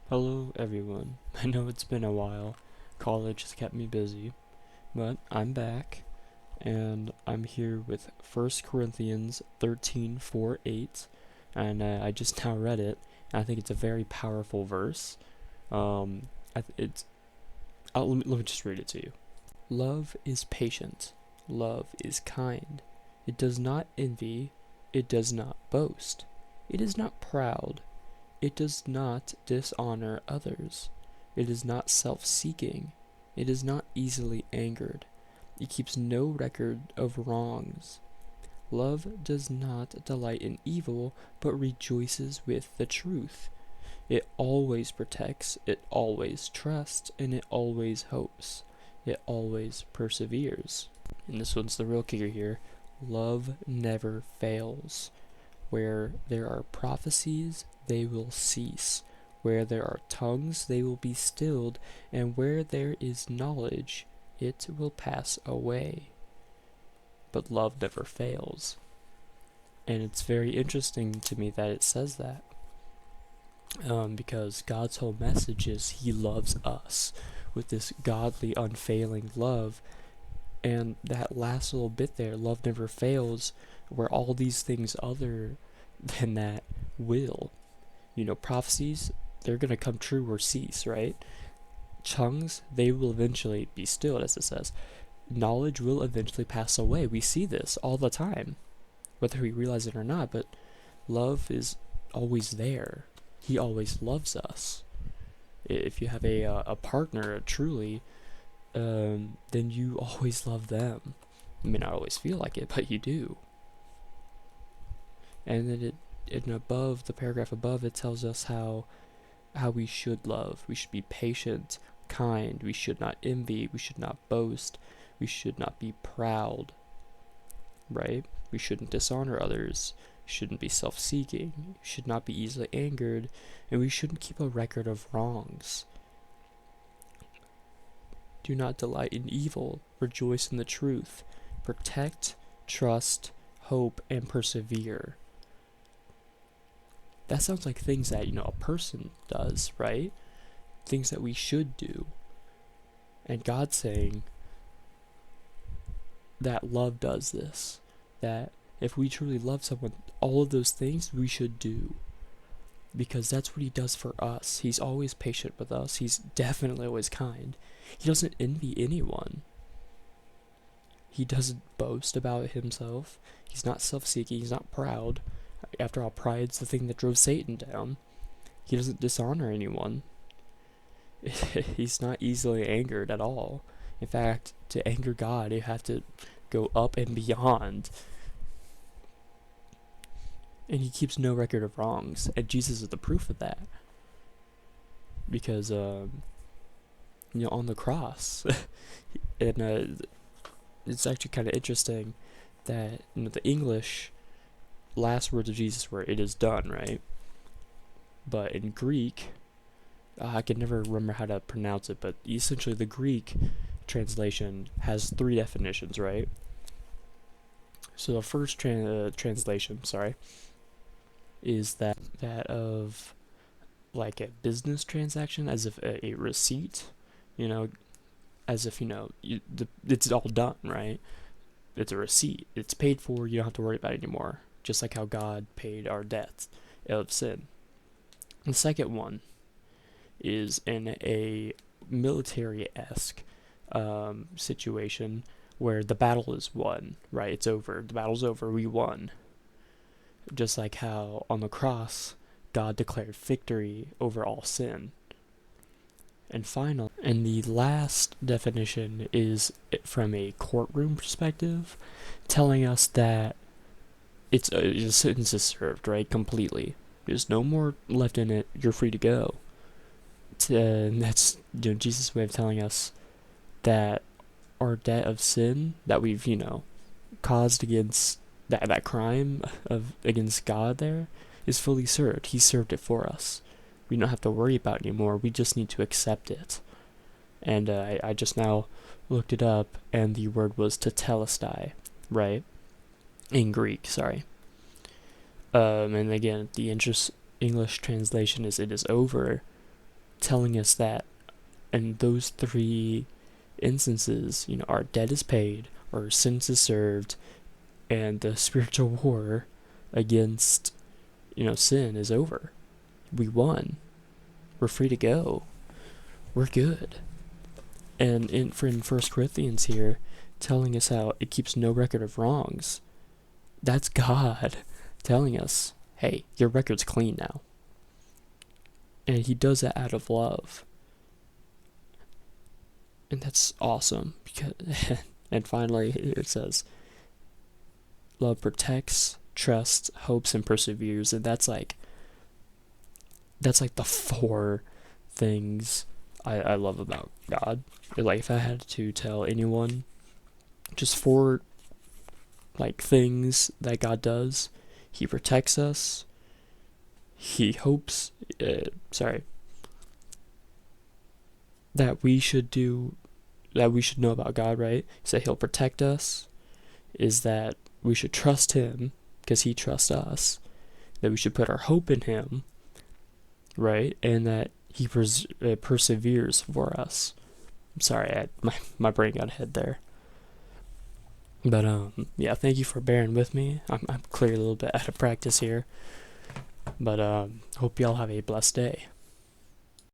Hello everyone. I know it's been a while. College has kept me busy, but I'm back and I'm here with 1 Corinthians 13:4-8, and I just now read it. And I think it's a very powerful verse. Um, it's let me just read it to you. Love is patient. Love is kind. It does not envy. It does not boast. It is not proud. It does not dishonor others. It is not self-seeking. It is not easily angered. It keeps no record of wrongs. Love does not delight in evil, but rejoices with the truth. It always protects, it always trusts, and it always hopes. It always perseveres. And this one's the real kicker here. Love never fails. Where there are prophecies, they will cease. Where there are tongues, they will be stilled. And where there is knowledge, it will pass away. But love never fails. And it's very interesting to me that it says that. Because God's whole message is He loves us with this godly, unfailing love. And that last little bit there, love never fails, where all these things other than that will. Prophecies, they're going to come true or cease, right? Tongues, they will eventually be stilled, as it says. Knowledge will eventually pass away. We see this all the time, whether we realize it or not, but love is always there. He always loves us. If you have a partner, truly, then you always love them. You may not always feel like it, but you do. And then the paragraph above, it tells us how we should love. We should be patient, kind. We should not envy. We should not boast. We should not be proud. Right? We shouldn't dishonor others. We shouldn't be self-seeking. We should not be easily angered. And we shouldn't keep a record of wrongs. Do not delight in evil. Rejoice in the truth. Protect, trust, hope, and persevere. That sounds like things that, a person does, right? Things that we should do. And God's saying that love does this. That if we truly love someone, all of those things we should do. Because that's what He does for us. He's always patient with us. He's definitely always kind. He doesn't envy anyone. He doesn't boast about himself. He's not self-seeking. He's not proud. After all, pride's the thing that drove Satan down. He doesn't dishonor anyone. He's not easily angered at all. In fact, to anger God, you have to go up and beyond. And He keeps no record of wrongs. And Jesus is the proof of that. Because, on the cross, and it's actually kind of interesting that, the English last words of Jesus were, "It is done," right? But in Greek, I can never remember how to pronounce it, but essentially the Greek translation has 3 definitions, right? So the first translation, is that of like a business transaction, as if a receipt, as if, it's all done, right? It's a receipt. It's paid for. You don't have to worry about it anymore. Just like how God paid our debts of sin. The second one is in a military-esque situation where the battle is won, right? It's over. The battle's over. We won. Just like how on the cross, God declared victory over all sin. And the last definition is from a courtroom perspective, telling us that the sentence is served, right? Completely. There's no more left in it. You're free to go. And that's Jesus' way of telling us that our debt of sin that we've caused against that crime against God there is fully served. He served it for us. We don't have to worry about it anymore. We just need to accept it. And I just now looked it up, and the word was Tetelestai, right? In Greek, sorry. And again, the English translation is "it is over," telling us that in those three instances, our debt is paid, our sins is served, and the spiritual war against, sin is over. We won. We're free to go. We're good. And in 1 Corinthians here, telling us how it keeps no record of wrongs. That's God telling us, hey, your record's clean now. And he does that out of love. And that's awesome. And finally, here it says, love protects, trusts, hopes, and perseveres. And that's like the four things I love about God. Like, if I had to tell anyone just four things that God does: he protects us, he hopes that we should know about God, right? So he'll protect us, is that we should trust him because he trusts us, that we should put our hope in him, right? And that he perseveres for us. I'm sorry, my brain got ahead there. But yeah, thank you for bearing with me. I'm clearly a little bit out of practice here. But hope y'all have a blessed day.